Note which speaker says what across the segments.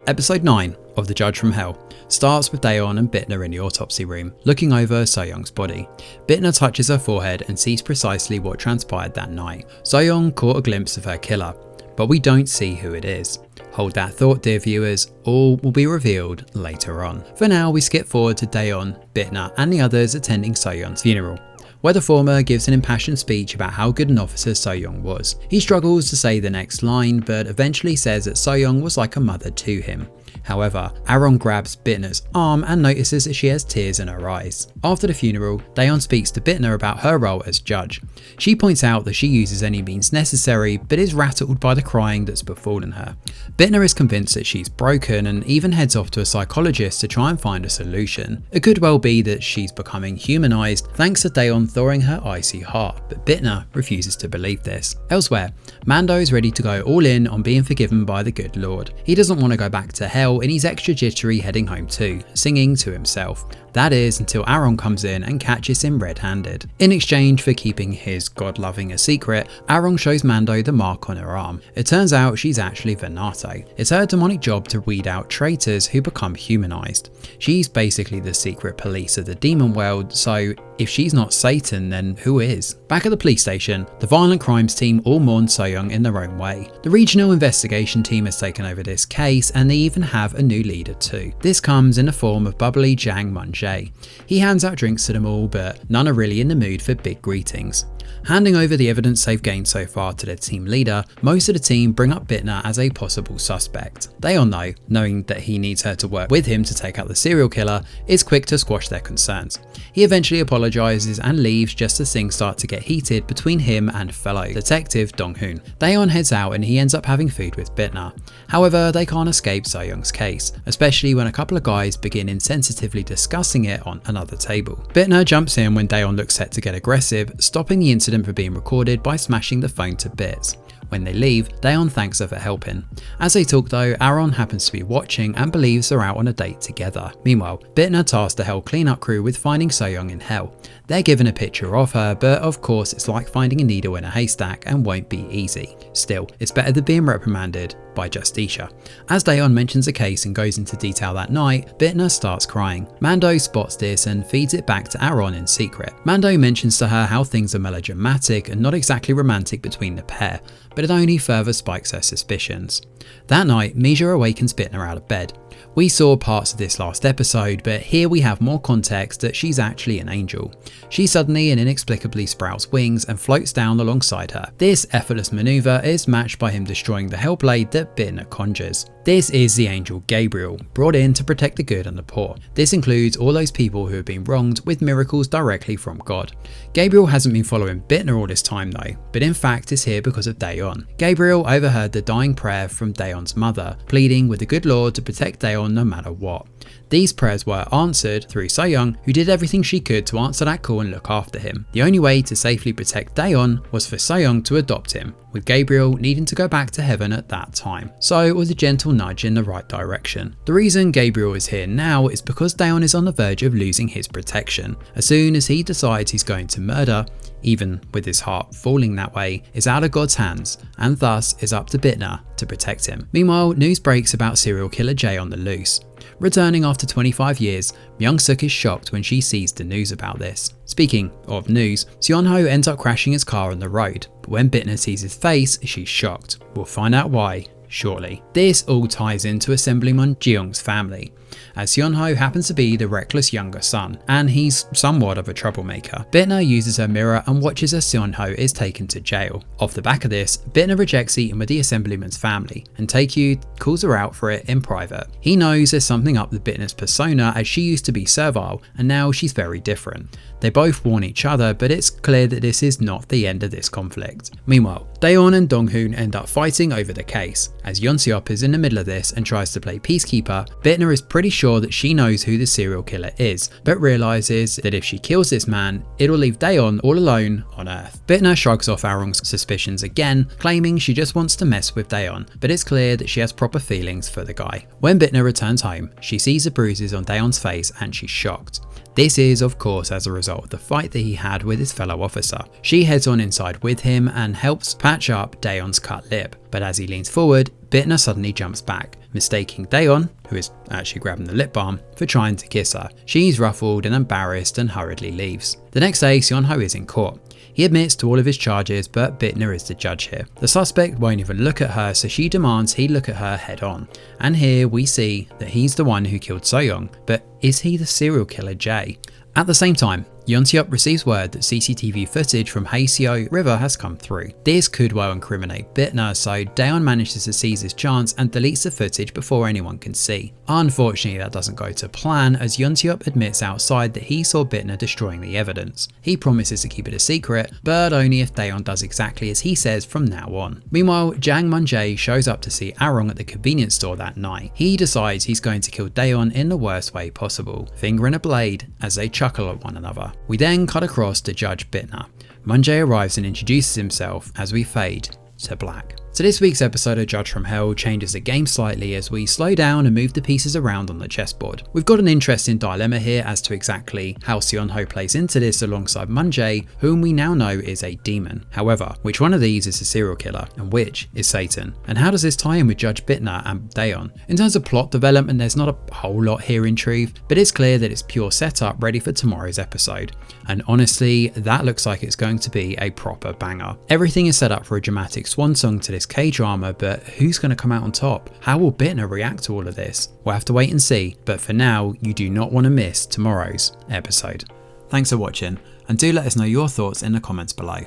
Speaker 1: Episode 9 of The Judge from Hell starts with Daeon and Bitna in the autopsy room, looking over So-young's body. Bitna touches her forehead and sees precisely what transpired that night. So-young caught a glimpse of her killer, but we don't see who it is. Hold that thought, dear viewers, all will be revealed later on. For now, we skip forward to Daeon, Bitna and the others attending So-young's funeral, where the former gives an impassioned speech about how good an officer So-young was. He struggles to say the next line, but eventually says that So-young was like a mother to him. However, Aaron grabs Bitna's arm and notices that she has tears in her eyes. After the funeral, Daeon speaks to Bitna about her role as judge. She points out that she uses any means necessary, but is rattled by the crying that's befallen her. Bitna is convinced that she's broken and even heads off to a psychologist to try and find a solution. It could well be that she's becoming humanized thanks to Daeon thawing her icy heart, but Bitna refuses to believe this. Elsewhere, Mando is ready to go all in on being forgiven by the good Lord. He doesn't want to go back to hell and he's extra jittery heading home too, singing to himself. That is until Aaron comes in and catches him red-handed. In exchange for keeping his god-loving a secret, Aaron shows Mando the mark on her arm. It turns out she's actually Venato. It's her demonic job to weed out traitors who become humanized. She's basically the secret police of the demon world, so if she's not Satan, then who is? Back at the police station, the violent crimes team all mourn So-young in their own way. The regional investigation team has taken over this case and they even have a new leader too. This comes in the form of bubbly Jang Mun-jae. He hands out drinks to them all, but none are really in the mood for big greetings. Handing over the evidence they've gained so far to their team leader, most of the team bring up Bitna as a possible suspect. Daeon though, knowing that he needs her to work with him to take out the serial killer, is quick to squash their concerns. He eventually apologizes and leaves just as things start to get heated between him and fellow detective Dong-hoon. Daeon heads out and he ends up having food with Bitna. However, they can't escape So-young's case, especially when a couple of guys begin insensitively discussing it on another table. Bitna jumps in when Daeon looks set to get aggressive, stopping the incident from being recorded by smashing the phone to bits. When they leave, Daeon thanks her for helping. As they talk though, Aaron happens to be watching and believes they're out on a date together. Meanwhile, Bitna tasks the Hell cleanup crew with finding So-young in Hell. They're given a picture of her, but of course it's like finding a needle in a haystack and won't be easy. Still, it's better than being reprimanded by Justicia. As Daeon mentions the case and goes into detail that night, Bitna starts crying. Mando spots this and feeds it back to Aaron in secret. Mando mentions to her how things are melodramatic and not exactly romantic between the pair, but it only further spikes her suspicions. That night, Misha awakens Bitna out of bed. We saw parts of this last episode, but here we have more context that she's actually an angel. She suddenly and inexplicably sprouts wings and floats down alongside her. This effortless maneuver is matched by him destroying the Hellblade that Bitna conjures. This is the angel Gabriel, brought in to protect the good and the poor. This includes all those people who have been wronged with miracles directly from God. Gabriel hasn't been following Bitna all this time though, but in fact is here because of Daeon. Gabriel overheard the dying prayer from Daeon's mother, pleading with the good Lord to protect Daeon no matter what. These prayers were answered through So-young, who did everything she could to answer that call and look after him. The only way to safely protect Daeon was for So-young to adopt him, with Gabriel needing to go back to heaven at that time. So it was a gentle nudge in the right direction. The reason Gabriel is here now is because Daeon is on the verge of losing his protection. As soon as he decides he's going to murder, even with his heart falling that way, is out of God's hands, and thus is up to Bitna to protect him. Meanwhile, news breaks about serial killer Jay on the loose. Returning after 25 years, Myung-suk is shocked when she sees the news about this. Speaking of news, Seon-ho ends up crashing his car on the road, but when Bitna sees his face, she's shocked. We'll find out why shortly. This all ties into Assemblyman Jeong's family, as Seon-ho happens to be the reckless younger son, and he's somewhat of a troublemaker. Bitna uses her mirror and watches as Seon-ho is taken to jail. Off the back of this, Bitna rejects eating with the Assemblyman's family, and Taekyu calls her out for it in private. He knows there's something up with Bitna's persona, as she used to be servile and now she's very different. They both warn each other, but it's clear that this is not the end of this conflict. Meanwhile, Daeon and Dong-hoon end up fighting over the case. As Yeon-seop is in the middle of this and tries to play peacekeeper, Bitna is pretty sure that she knows who the serial killer is, but realizes that if she kills this man, it'll leave Daeon all alone on Earth. Bitna shrugs off Aarong's suspicions again, claiming she just wants to mess with Daeon, but it's clear that she has proper feelings for the guy. When Bitna returns home, she sees the bruises on Daeon's face and she's shocked. This is of course as a result of the fight that he had with his fellow officer. She heads on inside with him and helps patch up Daeon's cut lip, but as he leans forward, Bitna suddenly jumps back, mistaking Daeon, who is actually grabbing the lip balm, for trying to kiss her. She's ruffled and embarrassed and hurriedly leaves. The next day, Seonho is in court. He admits to all of his charges, but Bitna is the judge here. The suspect won't even look at her, so she demands he look at her head on. And here we see that he's the one who killed Soyoung, but is he the serial killer Jae? At the same time, Yeonseop receives word that CCTV footage from Haeseo River has come through. This could well incriminate Bitna, so Daeon manages to seize his chance and deletes the footage before anyone can see. Unfortunately, that doesn't go to plan, as Yeonseop admits outside that he saw Bitna destroying the evidence. He promises to keep it a secret, but only if Daeon does exactly as he says from now on. Meanwhile, Jang Mun-jae shows up to see Arong at the convenience store that night. He decides he's going to kill Daeon in the worst way possible, finger in a blade as they chuckle at one another. We then cut across to Judge Bitna. Mun-jae arrives and introduces himself as we fade to black. So this week's episode of Judge from Hell changes the game slightly as we slow down and move the pieces around on the chessboard. We've got an interesting dilemma here as to exactly how Seonho plays into this alongside Mun-jae, whom we now know is a demon. However, which one of these is a serial killer and which is Satan? And how does this tie in with Judge Bitna and Daeon? In terms of plot development, there's not a whole lot here in truth, but it's clear that it's pure setup ready for tomorrow's episode. And honestly, that looks like it's going to be a proper banger. Everything is set up for a dramatic swan song to this K-drama, but who's going to come out on top? How will Bitna react to all of this? We'll have to wait and see, but for now, you do not want to miss tomorrow's episode. Thanks for watching, and do let us know your thoughts in the comments below.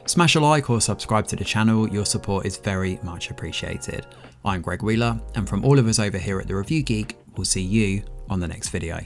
Speaker 1: Smash a like or subscribe to the channel, your support is very much appreciated. I'm Greg Wheeler, and from all of us over here at The Review Geek, we'll see you on the next video.